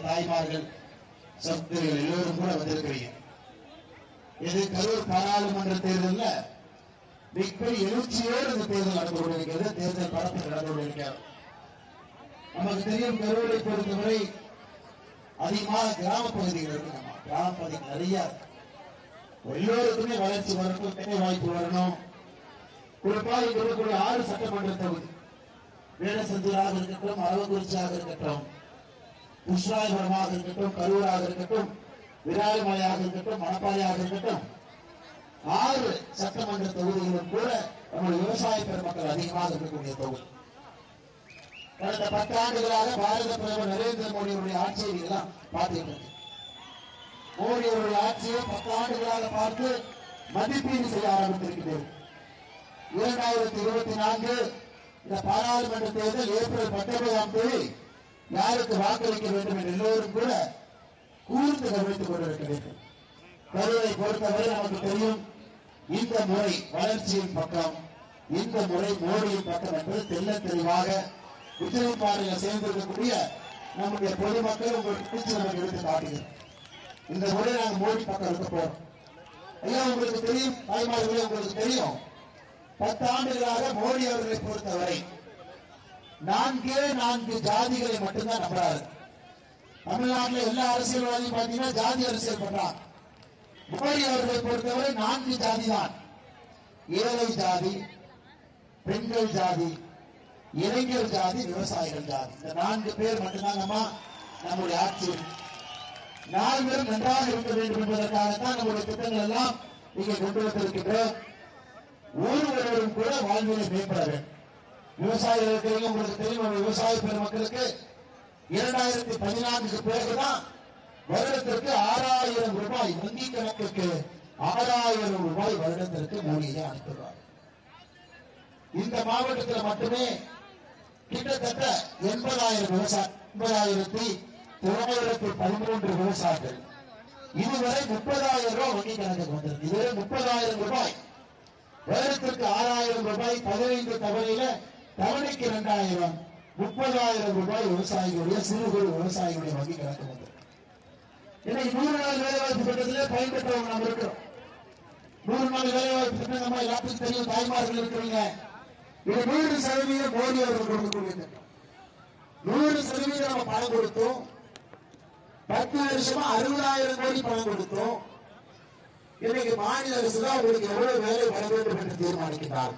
தாய்மார்கள் சகோதரிகள் எல்லோரும் கூட வந்திருக்கிறீங்க. இது கரூர் பாராளுமன்ற தேர்தலில் மிகப்பெரிய எழுச்சியோடு இந்த தேர்தல் நடந்து கொண்டிருக்கிறது. தேர்தல் பரப்பு நடந்து கொண்டிருக்கிறது. நமக்கு தெரியும், கரூரை பொறுத்தவரை அதிகமாக கிராம பகுதிகள் இருக்கு. நம்ம கிராம பகுதிகள் நிறைய எல்லோருக்குமே வளர்ச்சி வரணும், வேலை வாய்ப்பு வரணும். குறிப்பாக இருக்கக்கூடிய 6 சட்டமன்ற தொகுதி, வேடசந்தூராக இருக்கட்டும், அரவக்குறிச்சியாக இருக்கட்டும், கிருஷ்ணாயபுரமாக இருக்கட்டும், கரூராக இருக்கட்டும், விராலிமலையாக இருக்கட்டும், மணப்பாறையாக இருக்கட்டும், 6 சட்டமன்ற தொகுதிகளும் கூட நம்முடைய விவசாய பெருமக்கள் அதிகமாக இருக்கக்கூடிய தொகுதி. கடந்த 10 ஆண்டுகளாக பாரத பிரதமர் நரேந்திர மோடி அவருடைய ஆட்சியை எல்லாம் பார்த்துட்டு மோடி அவருடைய ஆட்சியை 10 ஆண்டுகளாக பார்த்து மதிப்பீடு செய்ய ஆரம்பித்திருக்கிறது. 2024 இந்த பாராளுமன்ற தேர்தல் ஏப்ரல் 19ஆம் தேதி யாருக்கு வாக்களிக்க வேண்டும் என்று எல்லோரும் கூட கூர்ந்து கவனித்துக் கொண்டிருக்கிறீர்கள். கரூரை பொறுத்தவரை நமக்கு தெரியும், இந்த முறை வளர்ச்சியின் பக்கம், இந்த முறை மோடியின் பக்கம் என்பது தெல்ல தெளிவாக உச்சநீதிமன்றம் சேர்ந்திருக்கக்கூடிய நம்முடைய பொதுமக்கள் உங்களுக்கு பிடிச்சு நமக்கு எடுத்து காட்டுகிறோம். இந்த முறை நாங்கள் மோடி பக்கம் இருக்க போறோம். ஐயா, உங்களுக்கு தெரியும், தாய்மார்களே, உங்களுக்கு தெரியும், 10 ஆண்டுகளாக மோடி அவர்களை பொறுத்தவரை 4 ஜாதிகளை மட்டும்தான் நம்புறாரு. தமிழ்நாட்டில் எல்லா அரசியல்வாதியும் பாத்தீங்கன்னா ஜாதி அரசியல் பண்றாங்க. மோடி அவர்களை பொறுத்தவரை 4 ஜாதி தான். ஏழை ஜாதி, பெண்கள் ஜாதி, இளைஞர் ஜாதி, விவசாயிகள் ஜாதி. இந்த 4 பேர் மட்டும்தான் நம்முடைய ஆட்சியில் 4 பேரும் நன்றாக இருக்க வேண்டும் என்பதற்காகத்தான் நம்முடைய திட்டங்கள் எல்லாம் இங்கே கொண்டு வந்திருக்கின்றோம். ஒருவரும் கூட வாழ்விலை மேம்பட வேண்டும். விவசாயிகள் இருக்கிறீங்க, உங்களுக்கு தெரியும், விவசாய பெருமக்களுக்கு 2014க்கு பிறகுதான் வருடத்திற்கு 6000 ரூபாய் வங்கி கணக்குக்கு 6000 ரூபாய் வருடத்திற்கு மோடியை அனுப்புகிறார். இந்த மாவட்டத்தில் மட்டுமே கிட்டத்தட்ட 80,913 விவசாயிகள் இதுவரை 30,000 ரூபாய் வங்கி கணக்குக்கு வந்திருக்கு. இதுவரை 30,000 ரூபாய், வருடத்திற்கு 6000 ரூபாய், 15 தவணையில தவணைக்கு 2000, 30,000 ரூபாய் விவசாயிகளுடைய சிறு குறு விவசாயிகளுடைய வங்கி கணக்கு வந்திருக்கு. இன்னைக்கு 100 நாள் வேலைவாய்ப்பு திட்டத்திலே பயன்பெற்றவங்க நம்ம இருக்கிறோம். 100 நாள் வேலைவாய்ப்பு திட்டம் நம்ம எல்லாத்துக்கும் தெரியும், தாய்மார்கள் இருக்கிறீங்க. இது 100% மோடி அவர்கள் கொடுக்கக்கூடிய திட்டம். 100% நம்ம பணம் கொடுத்தோம். 10 வருஷமா 60,000 கோடி பணம் கொடுத்தோம். இன்னைக்கு மாநில அரசு தான் உங்களுக்கு எவ்வளவு வேலை வர வேண்டும் என்று தீர்மானிக்கிறார்.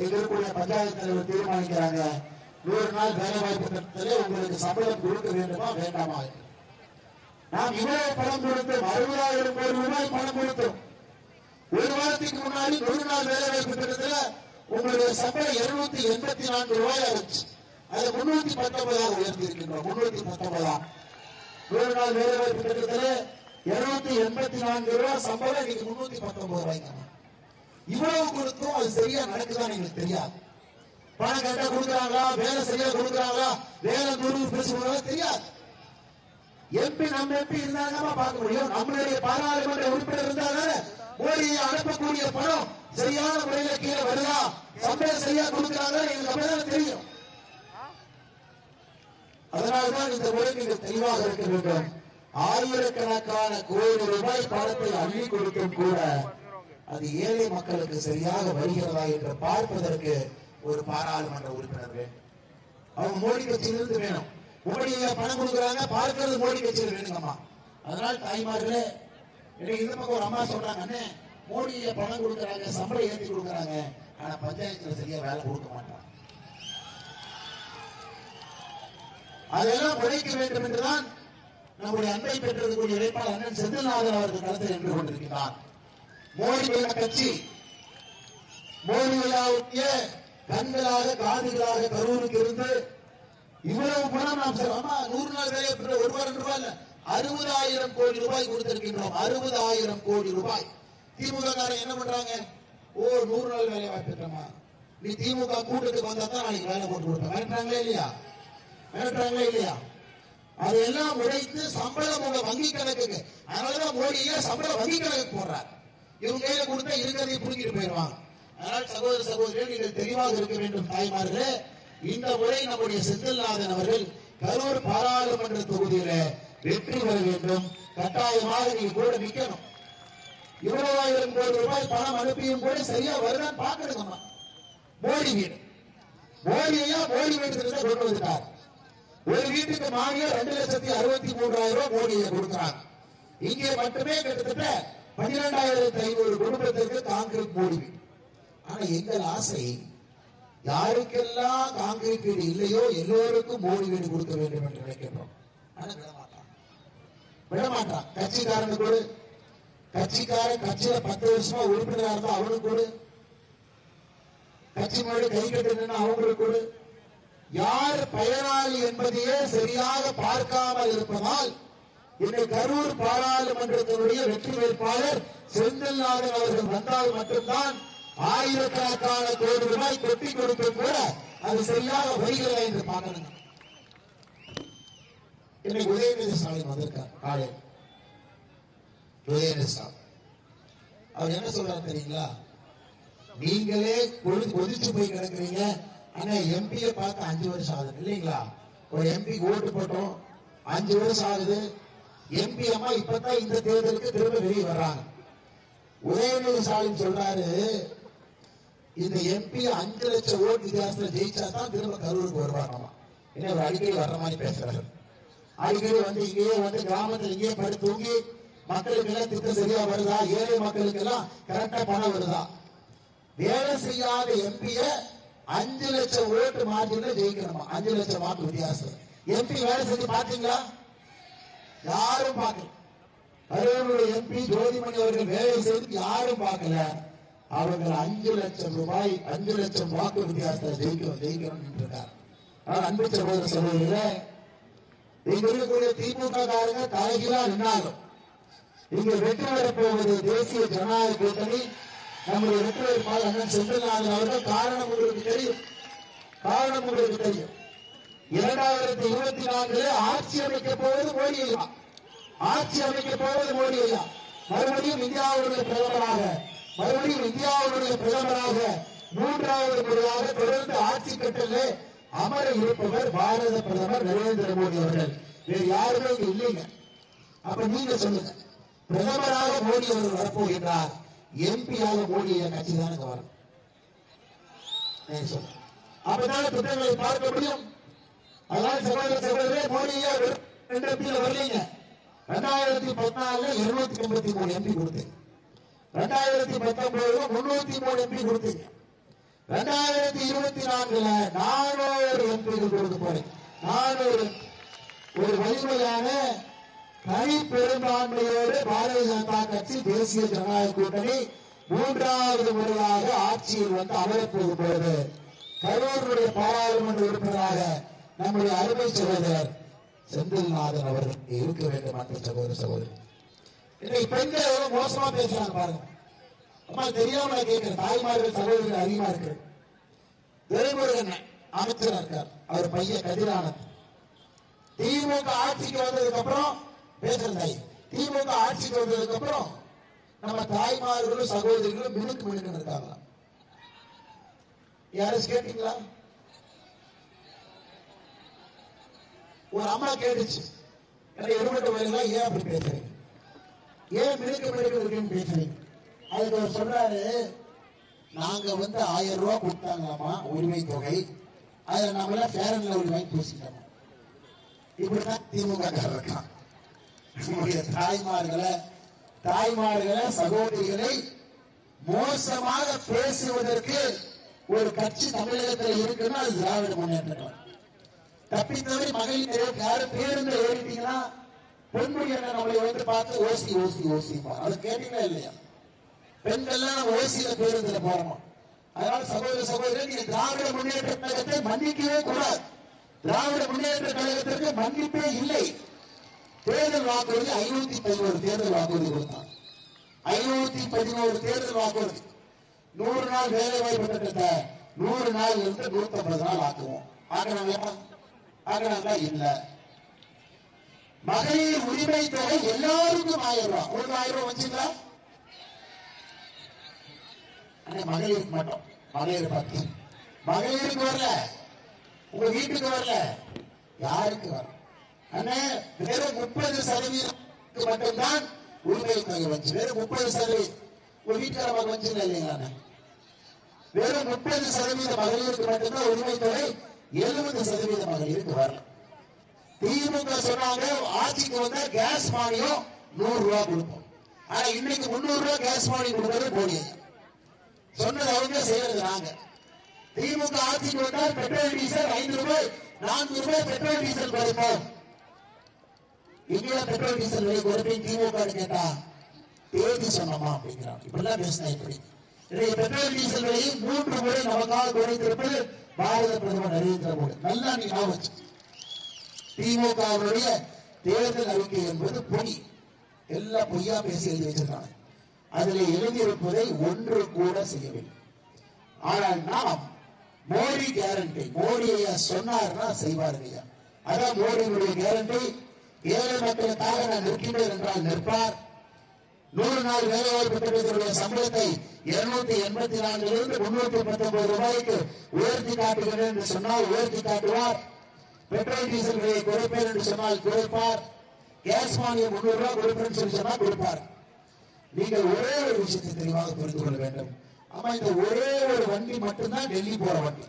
எங்களுடைய பஞ்சாயத்து தலைவர் தீர்மானிக்கிறாங்க, 100 நாள் வேலை வாய்ப்பு திட்டத்திலே உங்களுக்கு சம்பளம் கொடுக்க வேண்டுமா வேண்டாமா. நாம் இவ்வளவு பணம் கொடுத்தோம், 60,000 கோடி ரூபாய் பணம் கொடுத்தோம். ஒரு வாரத்துக்கு முன்னாடி 100 நாள் வேலை வாய்ப்பு திட்டத்தில் உங்களுடைய சம்பளம் 284 ரூபாய் ஆச்சு. அதை 319 உயர்த்தி இருக்கின்றோம். 319 100 நாள் வேலை வாய்ப்பு திட்டத்தில் 284 ரூபாய் சம்பளம், இன்னைக்கு 319 ரூபாய்க்கு. இவ்வளவு கொடுத்தும் அது சரியா நடக்குதான் எங்களுக்கு தெரியாது. பணம் கரெக்டா கொடுக்குறாங்களா, வேலை சரியா கொடுக்குறாங்களா, வேலை 100% தெரியாது. எம்பி நம்ம எம்பி இருந்தாங்க பார்க்க முடியும். நம்மளுடைய பாராளுமன்ற உறுப்பினர் இருந்தாங்க மோடியை அனுப்பக்கூடிய பணம் சரியான முறையில கீழே வருதா, சம்பளம் சரியா கொடுக்கிறாங்க எங்களுக்கு அப்பதான் தெரியும். அதனால்தான் இந்த முறை நீங்கள் தெளிவாக இருக்க வேண்டும். ஆயிரக்கணக்கான கோடி ரூபாய் பணத்தை அள்ளி கொடுத்தும் கூட அது ஏழை மக்களுக்கு சரியாக வருகிறதா என்று பார்ப்பதற்கு ஒரு பாராளுமன்ற உறுப்பினர் வேண்டும். அவங்க மோடி கட்சியிலிருந்து வேணும். மோடியை பணம் கொடுக்குறாங்க, பார்க்கிறது மோடி கட்சியில் வேணுங்கம்மா. அதனால் தாய்மார்களே, இன்னைக்கு இந்த பக்கம் ஒரு அம்மா சொல்றாங்க, அண்ணே மோடியை பணம் கொடுக்குறாங்க, சம்பளம் ஏற்றி கொடுக்குறாங்க, ஆனா பஞ்சாயத்துல சரியா வேலை கொடுக்க மாட்டாங்க. அதெல்லாம் உழைக்க வேண்டும் என்றுதான் நம்முடைய அன்பை பெற்றிருக்கக்கூடிய வேட்பாளர் அண்ணன் செந்தில்நாதன் அவர்கள் கருத்தில் நின்று கொண்டிருக்கிறார். மோடி கட்சி மோடி ஐயாவுடைய கண்களாக காதுகளாக கரூருக்கு இருந்து இவ்வளவு பணம் நாம் 100 நாள் வேலை பெற்ற 1 ரூபாய் இல்ல, 60,000 கோடி ரூபாய் கொடுத்திருக்கின்றோம். 60,000 கோடி ரூபாய். திமுக காரன் என்ன பண்றாங்க? 100 நாள் வேலை வாய்ப்பு பெற்றமா, நீ திமுக கூட்டத்துக்கு வந்தா தான் நாளைக்கு வேலை போட்டு கொடுப்பேன். மிரட்டுறாங்களே இல்லையா? அதையெல்லாம் உடைத்து சம்பளம் உங்க வங்கி கணக்குக்கு. அதனாலதான் மோடியே சம்பளம் வங்கி கணக்கு போடுறார். இவங்க கையில கொடுத்தா இருக்கிறதையும் புரிஞ்சிட்டு போயிடுவாங்க. அதனால் சகோதரர்கள் நீங்கள் தெளிவாக இருக்க வேண்டும் தாய்மார்களே. இந்த முறை நம்முடைய செந்தில்நாதன் அவர்கள் கரூர் பாராளுமன்ற தொகுதியில வெற்றி பெற வேண்டும். கட்டாயமாக நீங்க கூட நிக்கணும். 20,000 கோடி ரூபாய் பணம் அனுப்பியும் கூட சரியா வருதான்னு பாக்கணுங்கம்மா. மோடி வீடு, மோடியா மோடி வீடு கொண்டு வந்துட்டார். ஒரு வீட்டுக்கு மானியம் 2,63,000 ரூபாய் மோடியை கொடுக்கிறாங்க. இங்கே மட்டுமே கிட்டத்தட்ட 12,500 குடும்பத்திற்கு காங்கிரீட் மோடி வீடு. ஆனா எங்கள் ஆசை, யாருக்கெல்லாம் காங்கிரீட் வீடு இல்லையோ எல்லோருக்கும் மோடி வீடு கொடுக்க வேண்டும் என்று நினைக்கின்றோம். ஆனா விடமாட்டான். கட்சிக்காரனு கூட, கட்சிக்காரன் கட்சியில 10 வருஷமா உறுப்பினராக இருந்தா அவனுக்கு கூட, கட்சி முன்னாடி கை கட்டு அவங்களுக்கு கூட, யார் பயனாளி என்பதையே சரியாக பார்க்காமல் இருப்பதால் இன்றைய கரூர் பாராளுமன்றத்தினுடைய வெற்றி வேட்பாளர் செந்தில்நாதன் அவர்கள் வந்தால் மட்டும்தான் ஆயிரக்கணக்கான கோடி ரூபாய் கொட்டி கொடுத்தும் கூட அது சரியாக வருகிறதா என்று பார்க்கணும். இன்னைக்கு உதயநிதி ஸ்டாலின் வந்திருக்கார். காலையில் உதயநிதி ஸ்டாலின் அவர் என்ன சொல்றாரு தெரியுங்களா? நீங்களே கொதிச்சு போய் கிடக்குறீங்க. ஆனா எம்பியை பார்த்து 5 வருஷம் ஆகுது இல்லைங்களா? ஒரு எம்பி ஓட்டு போட்டோம், 5 வருஷம் ஆகுது. எம்பி அம்மா இப்பதான் இந்த தேர்தலுக்கு திரும்ப வெளியே வர்றாங்க. உதயநிதி ஸ்டாலின் சொல்றாரு, இந்த எம்பி 5 லட்சம் ஓட்டு வித்தியாசத்துல ஜெயிச்சா தான் திரும்ப கரூருக்கு வருவாங்கம்மா. என்ன ஒரு அடிக்கடி வர்ற மாதிரி பேசுறாரு. அடிக்கடி வந்து இங்கேயே வந்து கிராமத்தில் இங்கேயே படுத்து தூங்கி மக்களுக்கு எல்லாம் திட்டம் சரியா வருதா, ஏழை மக்களுக்கு எல்லாம் கரெக்டா பணம் வருதா? வேலை செய்யாத எம்பிய 5 லட்சம் ஓட்டு மார்ஜின்ல ஜெயிக்கணுமா? 5 லட்சம் வாக்கு வித்தியாசம். எம்பி வேலை செஞ்சு பாத்தீங்களா? யாரும் பார்க்கல. கரூர் எம்பி ஜோதிமணி அவர்கள் வேலை செய்து யாரும் பார்க்கல. அவர்கள் 5 லட்சம் ரூபாய் 5 லட்சம் வாக்கு வித்தியாசத்தை ஜெயிக்கணும் இருக்கார். அன்பு சகோதர சகோதரிகளே, இங்க இருக்கக்கூடிய திமுக காரங்க தலைகீழா நின்னாலும் இங்க வெற்றி பெறப் போவது தேசிய ஜனநாயக கூட்டணி. நம்முடைய வெற்றி வேட்பாளர் அண்ணன் செந்தில்நாதன் அவர்கள். காரணம் உங்களுக்கு தெரியும். 2024 ஆட்சி அமைக்க போவது மோடி ஐயா. ஆட்சி அமைக்க போவது மோடி ஐயா. மறுபடியும் இந்தியாவுடைய பிரதமராக 3வது முறையாக தொடர்ந்து ஆட்சி கட்டளை அமர இருப்பவர் பாரத பிரதமர் நரேந்திர மோடி அவர்கள். வேறு யாருமே இங்க இல்லைங்க. அப்ப நீங்க சொல்லுங்க, பிரதமராக மோடி அவர்கள் வரப்போகின்றார், எம்பியாக மோடி கட்சி தானே வரும். அப்பதான திட்டங்களை பார்க்க முடியும். அதனால சகோதரே, மோடியா 2 எம்பியில வரலீங்க. 2014 283 எம்பி கொடுத்தீங்க. 2019 303 எம்பி கொடுத்தீங்க. 2024 400 எம்பிகள் கொடுக்க போறேன். 400 ஒரு வலிமையான தனி பெரும்பான்மையோடு பாரதிய ஜனதா கட்சி தேசிய ஜனநாயக கூட்டணி 3வது முறையாக ஆட்சியில் வந்து அமரப்போது போது கரூருடைய பாராளுமன்ற உறுப்பினராக நம்முடைய அருமை சகோதரர் செந்தில்நாதன் அவர்கள் இருக்க வேண்டும். மற்ற சகோதர சகோதரி, இன்னைக்கு பெண்கள் எவ்வளவு மோசமா பேசுறாங்க பாருங்க. அம்மா தெரியாம நான் கேட்கிறேன். தாய்மார்கள் சகோதரர்கள் அதிகமா இருக்கு. துரைமுருகன் அமைச்சர் இருக்கார், அவர் பையன் கதிரானந்த். திமுக ஆட்சிக்கு வந்ததுக்கு அப்புறம் பேசுறதாய், திமுக ஆட்சிக்கு வந்ததுக்கு அப்புறம் நம்ம தாய்மார்களும் சகோதரிகளும் மினுக்கு மினுக்கு இருக்காங்களா? யாரும் கேட்டீங்களா? ஒரு அம்மா கேட்டுச்சு, எடுபட்ட வயலாம் ஏன் அப்படி பேசுறீங்க, ஏன் மினுக்கு மினுக்கு இருக்குன்னு பேசுறீங்க? அதுக்கு அவர் சொல்றாரு, நாங்க வந்து 1000 ரூபாய் கொடுத்தாங்களாமா உரிமை தொகை, அதை நாம எல்லாம் ஃபேர் அண்ட் லவ்லி வாங்கி பூசிட்டோம். இப்படிதான் திமுக இருக்கான். நம்முடைய தாய்மார்களை சகோதரிகளை மோசமாக பேசுவதற்கு ஒரு கட்சி தமிழகத்தில் இருக்குன்னா அது திராவிட முன்னேற்ற கழகம். தப்பி தவறி மகளிர் யாரும் பேருந்து ஏறிட்டீங்கன்னா பொன்முடி என்ன நம்மளை வந்து பார்த்து ஓசி ஓசி ஓசி அது கேட்டீங்களா இல்லையா? பெண்கள்லாம் நம்ம ஓசியில பேருந்துல போறோம். அதனால சகோதர சகோதரர், நீங்க திராவிட முன்னேற்ற கழகத்தை மன்னிக்கவே கூடாது. திராவிட முன்னேற்ற கழகத்திற்கு மன்னிப்பே இல்லை. தேர்தல் வாக்குறுதி 511 தேர்தல் வாக்குறுதி கொடுத்தாங்க. 511 தேர்தல் வாக்குறுதி. 100 நாள் வேலை வாய்ப்பு திட்டத்தை 100 நாள் இருந்து 150 நாள் ஆக்குவோம். ஆக்குறாங்களா? இல்ல. மகளிர் உரிமை தொகை எல்லாருக்கும் 1000 ரூபாய். உங்களுக்கு 1000 ரூபாய் வச்சுங்களா? மகளிருக்கு மட்டும். மகளிர் 10. மகளிருக்கு வரல, உங்க வீட்டுக்கு வரல, யாருக்கு வரும்? அண்ணே வெறும் 30% மட்டும்தான் உரிமை தொகை வச்சு, வெறும் 30%. ஒரு வீட்டுக்கார மகள் வச்சு இல்லைங்களா? வெறும் 30% மகளிருக்கு மட்டும்தான் உரிமை தொகை, 70% மகளிருக்கு வரல. திமுக சொன்னாங்க ஆட்சிக்கு வந்தா கேஸ் மானியம் 100 ரூபாய் கொடுப்போம். ஆனா இன்னைக்கு 300 ரூபாய் கேஸ் மானியம் கொடுக்கறது மோடி சொன்னது, அவங்க செய்யறது நாங்க. திமுக ஆட்சிக்கு வந்தால் பெட்ரோல் டீசல் 5 ரூபாய் 4 ரூபாய் பெட்ரோல் டீசல் குறைப்போம். இங்கே பெட்ரோல் டீசல் விலை குறைப்பேன் திமுக கேட்டா தேதி சொன்னோமா அப்படிங்கிறாங்க. இப்படிலாம் பேசினா இப்படி பெட்ரோல் டீசல் விலையை 3 முறை நமக்காக குறைத்திருப்பது பாரத பிரதமர் நரேந்திர மோடி. நல்லா நீ ஞாபகம், திமுகவுடைய தேர்தல் அறிக்கை என்பது பொய், எல்லாம் பொய்யா பேசி எழுதி வச்சிருக்காங்க. அதில் எழுதியிருப்பதை ஒன்று கூட செய்யவில்லை. ஆனால் நாம் மோடி கேரண்டி, மோடி ஐயா சொன்னார்னா செய்வாருங்க. அதான் மோடியினுடைய கேரண்டி. ஏழை மக்களுக்காக நான் நிற்கின்றேன் என்றால் நிற்பார். 100 நாள் வேலைவாய்ப்பு திட்டத்தினுடைய சம்பளத்தை 284 இருந்து 319 ரூபாய்க்கு உயர்த்தி காட்டுகிறேன் என்று சொன்னால் உயர்த்தி காட்டுவார். பெட்ரோல் டீசல் விலையை குறைப்பேன் என்று சொன்னால் குறைப்பார். கேஸ் மானியம் 300 ரூபாய் கொடுப்பேன் சொல்லி சொன்னால் கொடுப்பார். நீங்கள் ஒரே ஒரு விஷயத்தை தெளிவாக புரிந்து கொள்ள வேண்டும். ஆமா, இந்த ஒரே ஒரு வண்டி மட்டும்தான் டெல்லி போற வண்டி.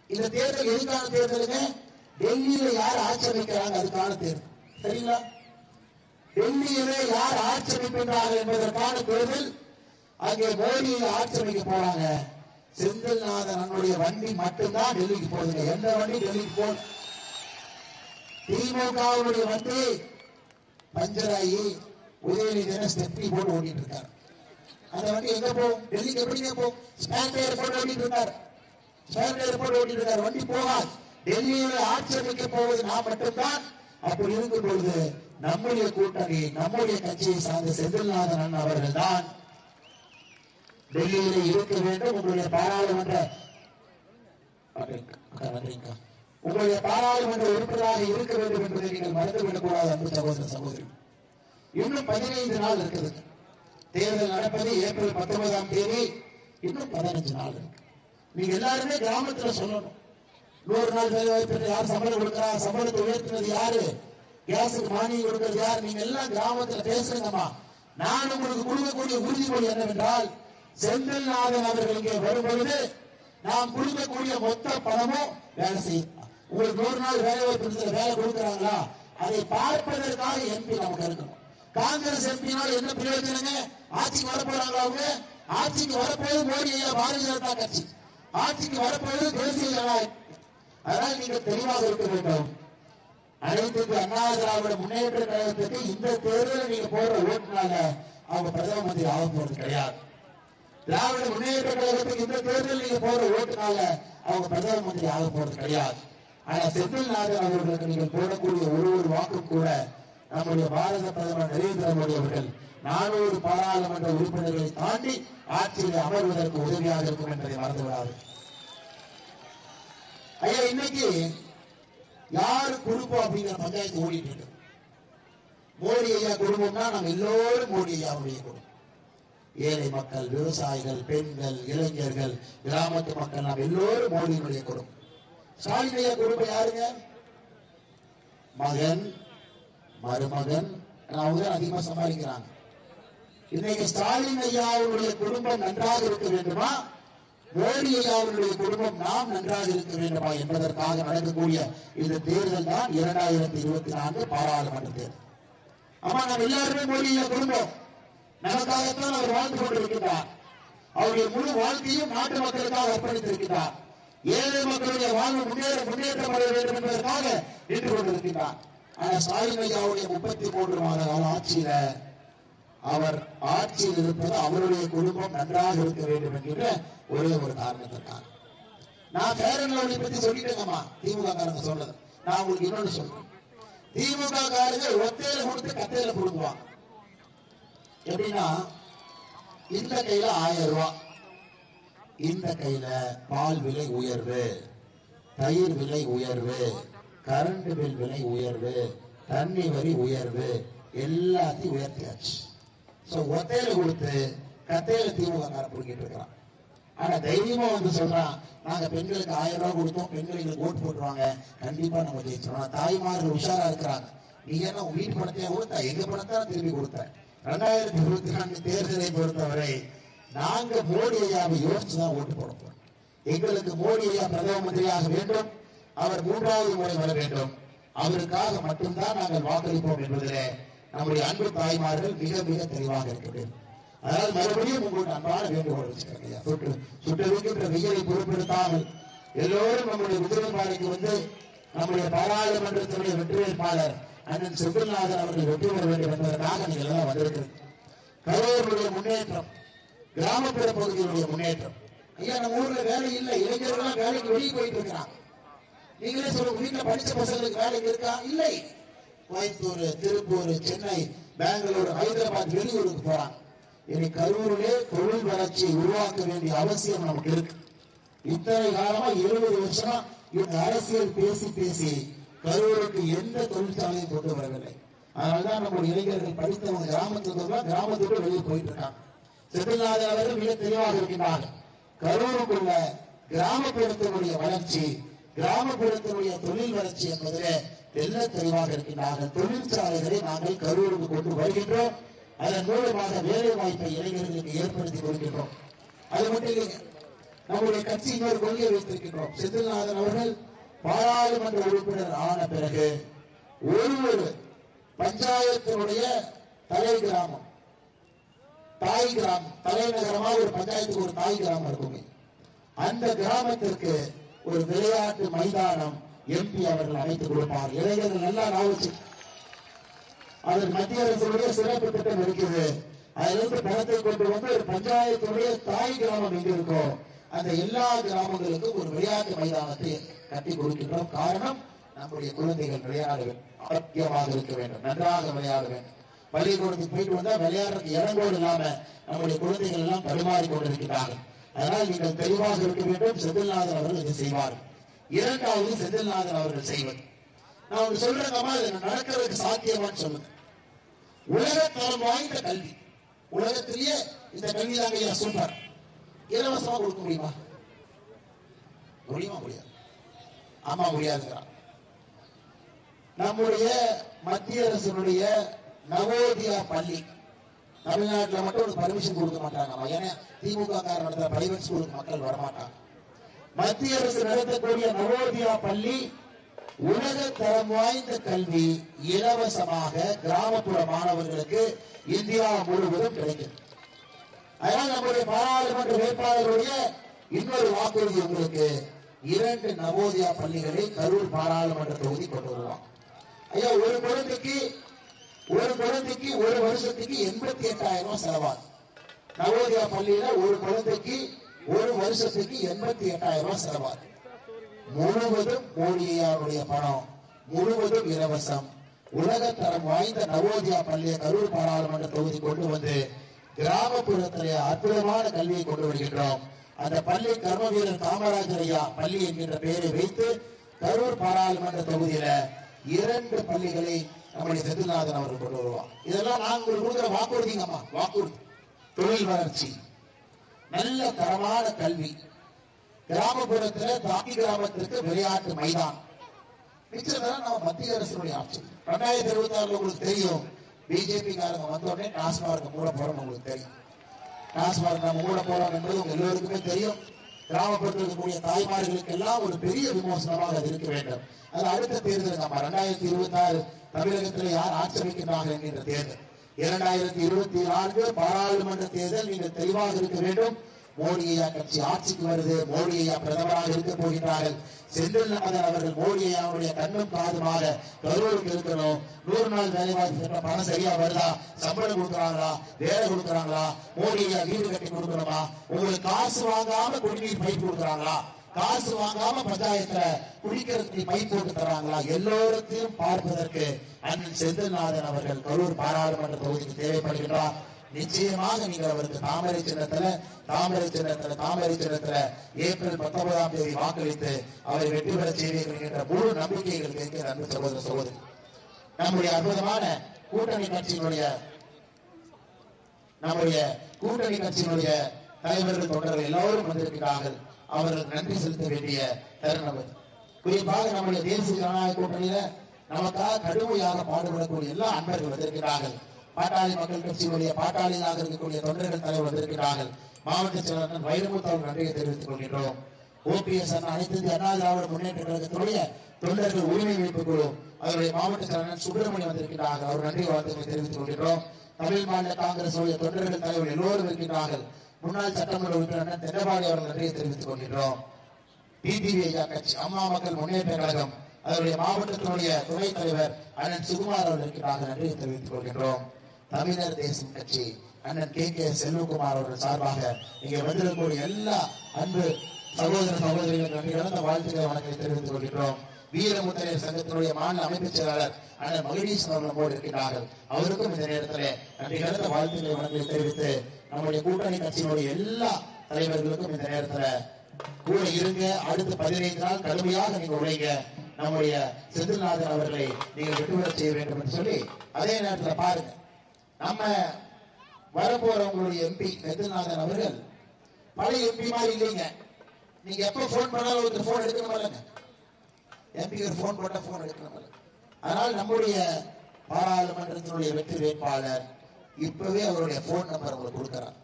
இந்த தேர்தல் எதுக்கான தேர்தலுங்க? டெல்லியில யார் ஆட்சி அமைக்கிறாங்க அதுக்கான தேர்தல். சரிங்களா? டெல்லியில யார் ஆட்சி அமைக்கின்றார்கள் என்பதற்கான தேர்தல். அங்கே மோடி ஆட்சி அமைக்க போறாங்க. செந்தில்நாதன் அண்ணனுடைய வண்டி மட்டும்தான் டெல்லிக்கு போகுதுங்க. எந்த வண்டி டெல்லிக்கு போகுது? திமுகவுடைய வண்டி பஞ்சராயி உதயநிதி ஸ்டெப்னி போட்டு ஓட்டிட்டு இருக்காரு. அந்த வண்டி எங்க போகும்? டெல்லிக்கு எப்படிங்க போகும்? ஸ்டாண்ட் ஏர்போர்ட் ஓட்டிட்டு இருக்காரு. ஸ்டாண்ட் ஏர்போர்ட் ஓட்டிட்டு இருக்காரு. வண்டி போகாது. டெல்லியில ஆட்சி அமைக்க போவது நான் மட்டும்தான். அப்படி இருக்கும் பொழுது நம்முடைய கூட்டணி, நம்முடைய கட்சியை சார்ந்த செந்தில்நாதன் அண்ணன் அவர்கள் தான் டெல்லியில இருக்க வேண்டும். உங்களுடைய பாராளுமன்ற உங்களுடைய பாராளுமன்ற உறுப்பினராக இருக்க வேண்டும் என்பதை நீங்கள் மறந்துவிடக் கூடாது. அன்பு சகோதர சகோதரி, இன்னும் 15 நாள் இருக்குது. தேர்தல் நடப்பது ஏப்ரல் 19ஆம் தேதி. இன்னும் 15 நாள் இருக்கு. நீங்க எல்லாருமே கிராமத்துல சொல்லணும். 100 நாள் வேலை வாய்ப்பு யார் சம்பளம் கொடுக்கிறா? சம்பளத்தை உயர்த்தினது யாரு? கேஸுக்கு மானியம் கொடுக்கிறது யார்? நீங்க எல்லாம் கிராமத்துல பேசுங்கம்மா. நான் உங்களுக்கு கொடுக்கக்கூடிய உறுதிமொழி என்னவென்றால், செந்தில்நாதன் அவர்கள் இங்கே வரும்பொழுது நாம் கொடுக்கக்கூடிய மொத்த பணமும் வேலை செய்யும். உங்களுக்கு 100 நாள் வேலை வாய்ப்பு வேலை கொடுக்கிறாங்களா? அதை பார்ப்பதற்காக எம்பி நமக்கு இருக்கணும். காங்கிரஸ் எம்பினால என்ன பிரயோஜனங்க? ஆட்சிக்கு வரப்போறாங்களா? அவங்க ஆட்சிக்கு வரப்போது மோடி ஐயா பாரதிய ஜனதா கட்சி, ஆட்சிக்கு வரப்போது தேசிய ஜனநாயகம். அதனால் நீங்க தெளிவாக இருக்க வேண்டும். அனைத்து அண்ணா திராவிட முன்னேற்ற கழகத்துக்கு இந்த தேர்தலில் நீங்க போடுற ஓட்டுனால அவங்க பிரதம மந்திரி ஆக போறது கிடையாது. திராவிட முன்னேற்ற கழகத்துக்கு இந்த தேர்தலில் நீங்க போடுற ஓட்டுனால அவங்க பிரதம மந்திரி ஆக போறது கிடையாது. ஆனா செந்தில்நாதன் அவர்களுக்கு நீங்கள் போடக்கூடிய ஒரு வாக்கும் கூட நம்முடைய பாரத பிரதமர் நரேந்திர மோடி அவர்கள் 400 பாராளுமன்ற உறுப்பினர்களை தாண்டி ஆட்சியில் அமர்வதற்கு உதவியாக இருக்கும் என்பதை மறந்துவிடாது. ஐயா, இன்னைக்கு யாரு குடும்பம் அப்படிங்கிற பஞ்சாயத்து ஓடிட்டு இருக்கு. மோடி ஐயா குடும்பம்னா நம்ம எல்லோரும் மோடி ஐயாவுடைய குடும்பம். ஏழை மக்கள், விவசாயிகள், பெண்கள், இளைஞர்கள், கிராமத்து மக்கள், நாம் எல்லோரும் மோடியினுடைய குடும்பம். ஸ்டாலின் ஐயா குடும்பம் யாருங்க? மகன், மருமகன், அவங்க அதிகமா சம்பாதிக்கிறாங்க. இன்னைக்கு ஸ்டாலின் ஐயாவுடைய குடும்பம் நன்றாக இருக்க வேண்டுமா, மோடி ஐயாவுடைய குடும்பம் நாம் நன்றாக இருக்க வேண்டுமா என்பதற்காக நடக்கக்கூடிய இந்த தேர்தல் தான் 2024 பாராளுமன்ற தேர்தல். ஆமா, நாம் எல்லாருமே மோடி ஐயா குடும்பம். நமக்காகத்தான் அவர் வாழ்ந்து கொண்டிருக்கிறார். அவருடைய முழு வாழ்க்கையும் நாட்டு மக்களுக்காக அர்ப்பணித்திருக்கிறார். ஏழை மக்களுடைய வாழ்வு முன்னேற்றப்பட வேண்டும் என்பதற்காக நின்று கொண்டிருக்கிறார். ஆனா ஸ்டாலின் ஐயாவுடைய 33 மாத கால ஆட்சியில அவர் ஆட்சியில் இருப்பது அவருடைய குடும்பம் நன்றாக இருக்க வேண்டும் என்கிற ஒரே ஒரு காரணத்திற்காக. நான் ஃபேர் அண்ட் லவ்லி பத்தி சொல்லிட்டேங்கம்மா. திமுக காரங்க சொல்றது நான் உங்களுக்கு இன்னொன்னு சொல்றேன். திமுக காரங்க ஒத்தையில கொடுத்து கத்தையில கொடுக்குவாங்க. எப்படின்னா, இந்த கையில 1000 ரூபாய், இந்த கையில பால் விலை உயர்வு, தயிர் விலை உயர்வு, கரண்ட் பில் விலை உயர்வு, தண்ணி வரி உயர்வு, எல்லாத்தையும் உயர்த்தியாச்சு. ஒத்தையில கொடுத்து கத்தையில திமுக கார பிடிக்கிட்டு இருக்கிறான். ஆனா தைரியமா வந்து சொல்றான், நாங்க பெண்களுக்கு 1000 ரூபாய் கொடுத்தோம், பெண்கள் எங்களுக்கு ஓட்டு போட்டுருவாங்க, கண்டிப்பா நம்ம ஜெயிச்சிடும். தாய்மார்கள் உஷாரா இருக்கிறாங்க. நீ என்ன உங்க வீட்டு பணத்தையா கொடுத்தா, எங்க பணத்தான் திரும்பி கொடுத்த. 2024 தேர்தலை பொறுத்தவரை நாங்க மோடி ஐயாவை யோசிச்சுதான் ஓட்டு போட போறோம். எங்களுக்கு மோடி ஐயா பிரதம மந்திரியாக வேண்டும், அவர் 3வது முறை வர வேண்டும், அவருக்காக மட்டும்தான் நாங்கள் வாக்களிப்போம் என்பதிலே நம்முடைய அன்பு தாய்மார்கள் மிக மிக தெளிவாக இருக்க வேண்டும். அதனால் மறுபடியும் உங்களுக்கு அன்பான வேண்டுகோள் வச்சுக்கிறேன். சுட்டெடுக்கின்ற வெயிலை பொருட்படுத்தாமல் எல்லோரும் நம்முடைய உதிரிப்பாளைக்கு வந்து நம்முடைய பாராளுமன்றத்தினுடைய வெற்றி வேட்பாளர் அண்ணன் செந்தில்நாதன் அவர்கள் வெற்றி பெற வேண்டும் என்பதற்காக நீங்கள் எல்லாம் வந்திருக்கிறது. கரூருடைய முன்னேற்றம், கிராமப்புற பகுதிகளுடைய முன்னேற்றம். ஐயா, நம்ம ஊர்ல வேலை இல்லை, இளைஞர்கள் வேலைக்கு வெளியே போயிட்டு இருக்கிறாங்க. நீங்களே சொல்லுங்க, வீட்டுல படிச்ச பசங்களுக்கு வேலைக்கு இருக்கா? இல்லை. கோயம்புத்தூர், திருப்பூர், சென்னை, பெங்களூர், ஹைதராபாத், வெளியூருக்கு போறாங்க. இனி கரூரிலே தொழில் வளர்ச்சியை உருவாக்க வேண்டிய அவசியம் நமக்கு இருக்கு. இத்தனை காலமா 70 வருஷமா இந்த அரசியல் பேசி பேசி கரூருக்கு எந்த தொழிற்சாலையும் கொண்டு வரவில்லை. அதனால்தான் நம்முடைய இளைஞர்கள் படித்தவங்க கிராமத்துக்கு வெளியே போயிட்டு இருக்காங்க. செந்தில்நாதன் அவர்கள் மிக தெளிவாக இருக்கின்றார்கள். கரூருக்குள்ள கிராமப்புறத்தினுடைய வளர்ச்சி, கிராமப்புறத்தினுடைய தொழில் வளர்ச்சி என்பதிலே தெல்ல தெளிவாக இருக்கின்றார்கள். தொழிற்சாலைகளை நாங்கள் கரூருக்கு கொண்டு வருகின்றோம். அதன் மூலமாக வேலை வாய்ப்பை இளைஞர்களுக்கு ஏற்படுத்தி கொடுக்கின்றோம். அது மட்டும் இல்லைங்க, நம்முடைய கட்சி இன்னொரு கொள்கையை வைத்திருக்கின்றோம். செந்தில்நாதன் அவர்கள் பாராளுமன்ற உறுப்பினர் ஆன பிறகு ஒரு பஞ்சாயத்தினுடைய தாய் கிராமம், தலைநகரமா ஒரு பஞ்சாயத்துக்கு ஒரு தாய் கிராமம் இருக்குங்க. அந்த கிராமத்திற்கு ஒரு விளையாட்டு மைதானம் எம்பி அவர்கள் அமைத்துக் கொடுப்பார். இளைஞர்கள் எல்லாம் நாவச்சு அதன் மத்திய அரசுடைய சிறப்பு திட்டம் இருக்குது. அதிலிருந்து பணத்தை கொண்டு வந்து ஒரு பஞ்சாயத்துடைய தாய் கிராமம் எங்க இருக்கோ அந்த எல்லா கிராமங்களுக்கும் ஒரு விளையாட்டு மைதானத்தை கட்டி கொடுக்கின்றோம். காரணம், நம்முடைய குழந்தைகள் விளையாட ஆரோக்கியமாக இருக்க வேண்டும், நன்றாக விளையாட வேண்டும். பள்ளிக்கூடத்துக்கு போயிட்டு வந்தா விளையாடுறதுக்கு இடங்கோடு இல்லாம நம்முடைய குழந்தைகள் எல்லாம் பரிமாறிக் கொண்டிருக்கிறார்கள். அதனால் நீங்கள் தெளிவாக இருக்க வேண்டும். செந்தில்நாதன் அவர்கள் இதை செய்வார்கள். இரண்டாவது, செந்தில்நாதன் அவர்கள் செய்வது, நான் ஒன்று சொல்றேங்கம்மா, இது நடக்கிறதுக்கு சாத்தியமான்னு சொல்லுங்க. உலகத்தரம் வாய்ந்த கல்வி, உலகத்திலேயே இந்த கல்வி தாங்க சூப்பர், இலவசமா கொடுக்க முடியுமா? முடியாது. ஆமா, முடியாதுங்கிறான். நம்முடைய மத்திய அரசினுடைய நவோதயா பள்ளி தமிழ்நாட்டில் மட்டும் ஒரு பர்மிஷன் கொடுக்க மாட்டாங்க. ஏன்னா திமுக காரணத்துல பிரைவேட் ஸ்கூலுக்கு மக்கள் வரமாட்டாங்க. மத்திய அரசு நடத்தக்கூடிய நவோதயா பள்ளி உலக தரம் வாய்ந்த கல்வி இலவசமாக கிராமப்புற மாணவர்களுக்கு இந்தியா முழுவதும் கிடைக்கும். அதனால் நம்முடைய பாராளுமன்ற வேட்பாளருடைய இன்னொரு வாக்குறுதி உங்களுக்கு, 2 நவோதயா பள்ளிகளை கரூர் பாராளுமன்ற தொகுதி கொண்டு வருவாங்க. ஐயா, ஒரு குழந்தைக்கு ஒரு வருஷத்துக்கு 88,000 செலவாகும். நவோதயா பள்ளியில ஒரு குழந்தைக்கு ஒரு வருஷத்துக்கு 88,000 செலவாகும். முழுவதும் மோடியாருடைய பணம், முழுவதும் இலவசம். உலகத்தரம் வாய்ந்த நவோதயா பள்ளியை கரூர் பாராளுமன்ற தொகுதி கொண்டு வந்து கிராமப்புறத்திலே அற்புதமான கல்வியை கொண்டு வருகின்றோம். அந்த பள்ளி கர்ம வீரர் காமராஜர் ஐயா பள்ளி என்கின்ற பெயரை வைத்து கரூர் பாராளுமன்ற தொகுதியில 2 பள்ளிகளை நம்முடைய செந்தில்நாதன் அவர்கள் கொண்டு வருவார். இதெல்லாம் நாங்கள் கொடுக்கிற வாக்குறுதிங்கம்மா. வாக்குறுதி, தொழில் வளர்ச்சி, நல்ல தரமான கல்வி, கிராமப்புறத்தில் தாக்கி கிராமத்திற்கு விளையாட்டு மைதானம். மிச்சம் நம்ம மத்திய அரசுடைய ஆட்சி. 2026 உங்களுக்கு தெரியும், பிஜேபி காரங்க வந்த உடனே டாஸ்மார்க் மூட போறோம். உங்களுக்கு தெரியும், டாஸ்மார்க் நம்ம மூட போறோம் என்பது உங்க எல்லோருக்குமே தெரியும். கிராமப்புறத்தில் இருக்கக்கூடிய தாய்மார்களுக்கு எல்லாம் ஒரு பெரிய விமோசனமாக அது இருக்க வேண்டும். அது அடுத்த தேர்தல் நம்ம 2026 தமிழகத்தில் யார் ஆட்சி அமைக்கின்றார்கள் என்கின்ற தேர்தல். 2024 பாராளுமன்ற தேர்தல் நீங்கள் தெளிவாக இருக்க வேண்டும். மோடி ஐயா கட்சி ஆட்சிக்கு வருது, மோடி ஐயா பிரதமராக இருக்க போகின்றார்கள். செந்தில்நாதன் அவர்கள் மோடி ஐயாவுடைய கண்ணும் காதுமாக கரூருக்கு இருக்கணும். 100 நாள் வேலைவாய்ப்பு திட்டம் பணம் சரியா வருதா, சம்பளம் கொடுக்குறாங்களா, வேலை கொடுக்குறாங்களா, மோடி ஐயா வீடு கட்டி கொடுக்கணுமா, உங்களுக்கு காசு வாங்காம குடிநீர் பைப் கொடுக்குறாங்களா, காசு வாங்காம பஞ்சாயத்துல குடிக்கிறதுக்கு பைப் போட்டு தராங்களா, எல்லோருத்தையும் பார்ப்பதற்கு அண்ணன் செந்தில்நாதன் அவர்கள் கரூர் பாராளுமன்ற தொகுதிக்கு தேவைப்படுகின்றார். நிச்சயமாக நீங்கள் அவருக்கு தாமரை சின்னத்துல ஏப்ரல் 19ஆம் தேதி வாக்களித்து அவரை வெற்றி பெற செய்வீர்கள் என்ற முழு நம்பிக்கைகள் இருக்கிற அன்பு சகோதர சகோதரி. நம்முடைய அற்புதமான கூட்டணி கட்சியினுடைய தலைவர்கள் தொண்டர்கள் எல்லோரும் வந்திருக்கிறார்கள். அவர்களுக்கு நன்றி செலுத்த வேண்டிய தருணம். குறிப்பாக நம்முடைய தேசிய ஜனநாயக கூட்டணியில நமக்காக கடுமையாக பாடுபடக்கூடிய எல்லா அன்பர்கள் வந்திருக்கிறார்கள். பாட்டாளி மக்கள் கட்சியுடைய பாட்டாளியாக இருக்கக்கூடிய தொண்டர்கள் தலைவர் வந்திருக்கிறார்கள். மாவட்ட செயலாளர் வைரமுத்து அவர் நன்றியை தெரிவித்துக் கொள்கின்றோம். OPS அனைத்து இந்திய அண்ணா திராவிட முன்னேற்ற கழகத்தினுடைய தொண்டர்கள் உரிமை மீட்பு குழு அவருடைய மாவட்ட செயலாளர் சுப்பிரமணியம் வந்திருக்கிறார்கள். அவர் நன்றி வாழ்த்துக்களை தெரிவித்துக் கொள்கின்றோம். தமிழ் மாநில காங்கிரஸ் தொண்டர்கள் தலைவர் எல்லோரும் இருக்கின்றார்கள். முன்னாள் சட்டமன்ற உறுப்பினர் தென்னபாடி அவர்கள் நன்றியை தெரிவித்துக் கொள்கின்றோம். PTV கட்சி அம்மா மக்கள் முன்னேற்ற கழகம் அதனுடைய மாவட்டத்தினுடைய துணைத் தலைவர் அண்ணன் சுகுமார் அவர்கள் இருக்கிறார்கள். நன்றியை தெரிவித்துக் கொள்கின்றோம். தமிழர் தேசம் கட்சி அண்ணன் KK செல்வகுமார் அவர்கள் சார்பாக இங்கே வந்திருக்கக்கூடிய எல்லா அன்பு சகோதர சகோதரிகள் நன்றி கலந்த வாழ்த்துக்களை வணக்கத்தை தெரிவித்துக் கொள்கின்றோம். வீரமுத்திரையர் சங்கத்தினுடைய மாநில அமைப்பு செயலாளர் அண்ணன் மகிழீஸ்வரன் அவர்களோடு இருக்கிறார்கள். அவருக்கும் இந்த நேரத்தில் நன்றி கலந்த வாழ்த்துக்களை வணக்கத்தை தெரிவித்து நம்முடைய கூட்டணி கட்சியினுடைய எல்லா தலைவர்களுக்கும் இந்த நேரத்தில் கூட இருங்க. அடுத்த 15 நாள் கடுமையாக நீங்க உழைங்க. நம்முடைய செந்தில்நாதன் அவர்களை நீங்கள் வெட்டுவர செய்ய வேண்டும் என்று சொல்லி அதே நேரத்தில் பாருங்க, நம்ம வரப்போறவங்களுடைய MP செந்தில்நாதன் அவர்கள் பழைய MP மாதிரி இல்லைங்க. நீங்க எப்ப போன் பண்ணாலும் ஒருத்தர் போன் எடுக்கணும். MP ஒரு போன் போட்டா போன் எடுக்கணும். அதனால் நம்முடைய பாராளுமன்றத்தினுடைய வெற்றி வேட்பாளர் இப்பவே அவருடைய போன் நம்பர் உங்களுக்கு கொடுக்கிறார்.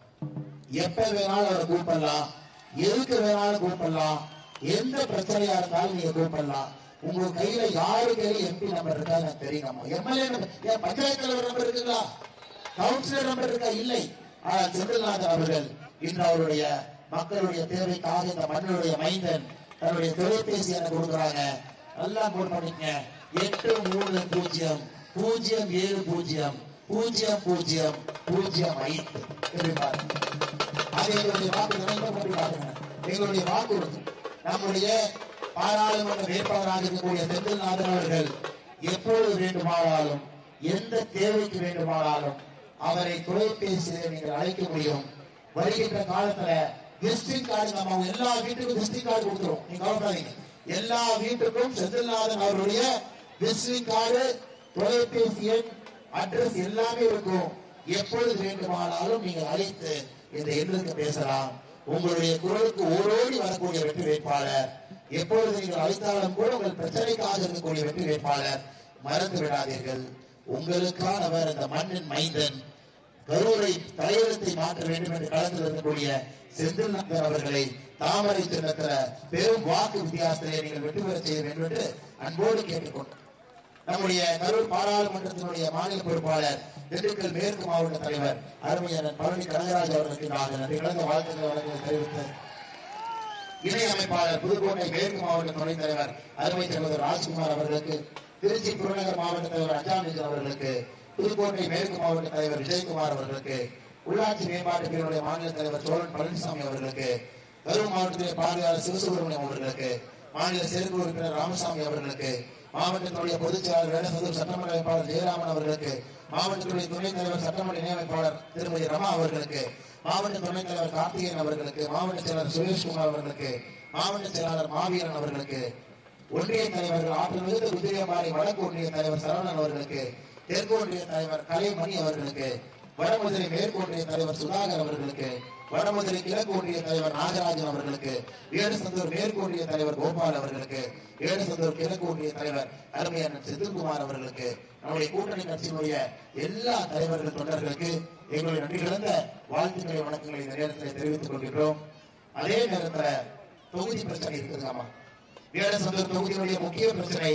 எப்ப வேணாலும் அவரை கூப்பிடலாம், எதுக்கு வேணாலும் கூப்பிடலாம், எந்த பிரச்சனையா இருந்தாலும் நீங்க கூப்பிடலாம். உங்க கையில யாரு கையில MP நம்பர் இருக்கா எனக்கு தெரியும். MLA நம்பர், பஞ்சாயத்து தலைவர் நம்பர் இருக்குங்களா, கவுன்சிலர் நம்பர் இருக்கா? இல்லை. ஆனால் செந்தில்நாதன் அவர்கள் இன்று அவருடைய மக்களுடைய தேவைக்காக இந்த மண்ணுடைய மைந்தன் தன்னுடைய தொலைபேசி எனக்கு கொடுக்குறாங்க. நல்லா நோட் பண்ணிக்கங்க. 83070005 அது எங்களுடைய வாக்கு. எங்களுடைய வாக்குறுதி. நம்முடைய பாராளுமன்ற வேட்பாளராக இருக்கக்கூடிய செந்தில்நாதன் அவர்கள் எப்போது வேண்டுமானாலும் எந்த தேவைக்கு வேண்டுமானாலும் அவரை தொலைபேசியை நீங்கள் அழைக்க முடியும். வருகின்ற காலத்துல விசிட்டிங் கார்டு நம்ம எல்லா வீட்டுக்கும் விசிட்டிங் கார்டு கொடுத்துரும். நீங்க கவலைப்படாதீங்க. எல்லா வீட்டுக்கும் செந்தில்நாதன் அவருடைய விசிட்டிங் கார்டு, தொலைபேசி எண், அட்ரஸ் எல்லாமே இருக்கும். எப்பொழுது வேண்டுமானாலும் நீங்கள் அழைத்து இந்த எண்ணுக்கு பேசலாம். உங்களுடைய குரலுக்கு ஓடோடி வரக்கூடிய வெற்றி வேட்பாளர். எப்பொழுது நீங்கள் அழைத்தாலும் கூட உங்கள் பிரச்சனைக்காக இருக்கக்கூடிய வெற்றி வேட்பாளர். மறந்து விடாதீர்கள். உங்களுக்கானவர் இந்த மண்ணின் மைந்தன். கரூரை தலைவரத்தை மாற்ற வேண்டும் என்று களத்தில் இருக்கக்கூடிய செந்தில்நாதன் அவர்களை தாமரை சின்னத்தில் பெரும் வாக்கு வித்தியாசத்திலே நீங்கள் வெற்றி பெற செய்ய வேண்டும் என்று அன்போடு கேட்டுக்கொண்டு நம்முடைய கரூர் பாராளுமன்றத்தினுடைய மாநில பொறுப்பாளர், திண்டுக்கல் மேற்கு மாவட்ட தலைவர் அருமையாளர் பழனி கனகராஜ் அவர்களுக்கு நன்றி கலந்த வாழ்த்துக்களை வழங்க தெரிவித்த இணை அமைப்பாளர் புதுக்கோட்டை மேற்கு மாவட்ட துணைத் தலைவர் அருமை தலைவர் ராஜ்குமார் அவர்களுக்கு, திருச்சி புறநகர் மாவட்ட தலைவர் அஞ்சாமிஜன் அவர்களுக்கு, புதுக்கோட்டை மேற்கு மாவட்ட தலைவர் விஜயகுமார் அவர்களுக்கு, உள்ளாட்சி மேம்பாட்டு பிரிவுடைய மாநில தலைவர் சோழன் பழனிசாமி அவர்களுக்கு, கரூர் மாவட்டத்திலே பார்வையாளர் சிவசுப்பிரமணியம் அவர்களுக்கு, மாநில செயற்குழு உறுப்பினர் ராமசாமி அவர்களுக்கு, மாவட்டத்தினுடைய பொதுச் செயலாளர் வேடசந்தூர் சட்டமன்ற அமைப்பாளர் ஜெயராமன் அவர்களுக்கு, மாவட்டத்தினுடைய துணைத் தலைவர் சட்டமன்ற இணையமைப்பாளர் திருமதி ரமா அவர்களுக்கு, மாவட்ட துணைத் தலைவர் கார்த்திகேயன் அவர்களுக்கு, மாவட்ட செயலாளர் சுரேஷ்குமார் அவர்களுக்கு, மாவட்ட செயலாளர் மாவீரன் அவர்களுக்கு, ஒன்றிய தலைவர்கள் ஆற்றல் மிகுந்த குதிரையம்பாறை வடக்கு ஒன்றிய தலைவர் சரவணன் அவர்களுக்கு, தெற்கு ஒன்றிய தலைவர் கலைமணி அவர்களுக்கு, வடமதுரை மேற்கு ஒன்றிய தலைவர் சுதாகர் அவர்களுக்கு, வடமதுரை கிழக்கு ஒன்றிய தலைவர் நாகராஜன் அவர்களுக்கு, வேடசந்தூர் மேற்கு ஒன்றிய தலைவர் கோபால் அவர்களுக்கு, வேடசந்தூர் கிழக்கு ஒன்றிய தலைவர் அருமையான செந்தில்குமார் அவர்களுக்கு, நம்முடைய கூட்டணி கட்சியினுடைய எல்லா தலைவர்கள் தொண்டர்களுக்கு எங்களுடைய நன்றி கலந்த வாழ்த்துக்களை வணக்கங்களை இந்த நேரத்தில் தெரிவித்துக் கொள்கின்றோம். அதே நேரத்தில் தொகுதி பிரச்சனை இருக்குதுங்கம்மா. வேடசந்தூர் தொகுதியினுடைய முக்கிய பிரச்சனை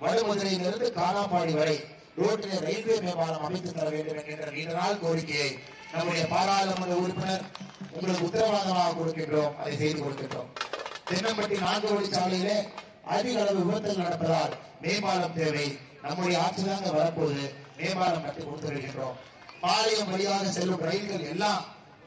வடமதுரையிலிருந்து காணாப்பாடி வரை ரோட்டிலே ரயில்வே மேம்பாலம் அமைத்து தர வேண்டும் என்கின்ற நீண்ட நாள் கோரிக்கையை நம்முடைய பாராளுமன்ற உறுப்பினர் உங்களுக்கு உத்தரவாதமாக கொடுக்கின்றோம். அதை செய்து கொடுக்கின்றோம். தென்னம்பட்டி 4 வழி சாலையிலே அதிக அளவு விபத்துகள் நடப்பதால் மேம்பாலம் தேவை. நம்முடைய ஆட்சிதாங்க வரப்போது மேம்பாலம் கட்டி கொடுத்து வருகின்றோம். பாளையம் வழியாக செல்லும் ரயில்கள் எல்லாம்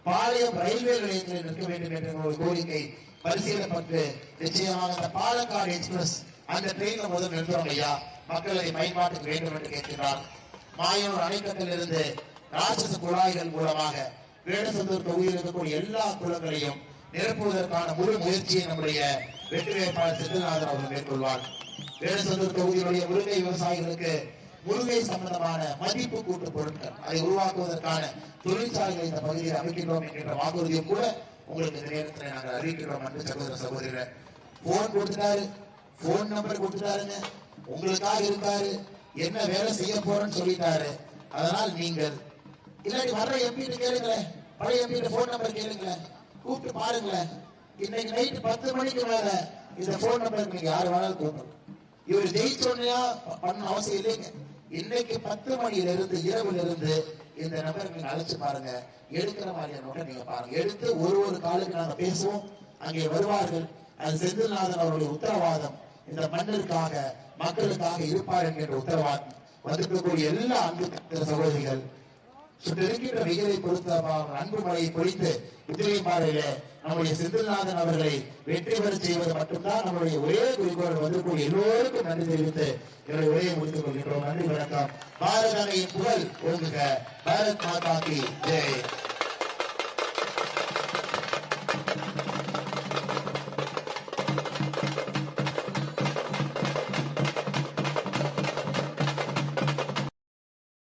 பாளையம் ரயில்வே நிலையத்தில் நிற்க வேண்டும் என்ற ஒரு கோரிக்கை பரிசீலப்பட்டு நிச்சயமாக இந்த பாலக்காடு எக்ஸ்பிரஸ் அந்த ட்ரெயின்ல முதல் நிறுத்துறோம் ஐயா, மக்கள் அதை பயன்பாட்டுக்கு வேண்டும் என்று கேட்கிறார். மாயூர் அணைக்கட்டில் இருந்து ராட்சச குழாய்கள் மூலமாக வேடசந்தூர் தொகுதியில் இருக்கக்கூடிய எல்லா குளங்களையும் நிரப்புவதற்கான முழு முயற்சியை நம்முடைய வெற்றி வேட்பாளர் செந்தில்நாதன் அவர்கள் மேற்கொள்வார். வேடசந்தூர் தொகுதியினுடைய முருங்கை விவசாயிகளுக்கு முருங்கை சம்பந்தமான மதிப்பு கூட்டு பொருட்கள் அதை உருவாக்குவதற்கான தொழிற்சாலைகளை இந்த பகுதியில் அமைக்கின்றோம் என்கின்ற வாக்குறுதியும் கூட உங்களுக்கு இந்த நேரத்தில் நாங்கள் அறிவிக்கிறோம். அன்பு சகோதர சகோதரிகளை போன் கொடுத்துட்டாரு, போன் நம்பர் கொடுத்துட்டாருங்க, உங்களுக்காக இருக்காரு, என்ன வேலை செய்ய போறேன்னு சொல்லிட்டாரு. அதனால் நீங்கள் இல்லாட்டி வர்ற எம்பிட்டு கேளுங்களேன், பழைய எம்பிட்டு போன் நம்பர் கேளுங்களேன், கூப்பிட்டு பாருங்களேன். இன்னைக்கு நைட்டு 10 மணிக்கு மேல இந்த போன் நம்பருக்கு நீங்க யாரு வேணாலும் கூப்பிடலாம். இவர் ஜெயிச்சோன்னையா பண்ண அவசியம் இல்லைங்க. இன்னைக்கு 10 மணியில இருந்து இரவுல இருந்து இந்த நபருக்கு நீங்க அழைச்சு பாருங்க. எடுக்கிற மாதிரியான நீங்க பாருங்க. எடுத்து ஒரு காலுக்கு நாங்க பேசுவோம், அங்கே வருவார்கள். அது செந்தில்நாதன் அவருடைய உத்தரவாதம். இந்த மண்ணிற்காக மக்களுக்காக இருப்பார் என்கின்ற உத்தரவாதம். வந்திருக்கக்கூடிய எல்லா அன்பு சகோதரிகள் சுற்றிருக்கின்ற வெயிலை பொறுத்த அன்பு மழையை பொழித்து உத்திரைப்பாறையில நம்முடைய செந்தில்நாதன் அவர்களை வெற்றி பெற செய்வது மட்டும்தான் நம்முடைய ஒரே குறிக்கோள். வந்திருக்கூடிய எல்லோருக்கும் நன்றி தெரிவித்து என்னுடைய உரையை முடித்துக் கொள்கின்றோம். நன்றி, வணக்கம். பாரத அன்னையின் புகழ் ஓங்குக. பாரத் மாதா கி ஜெய்.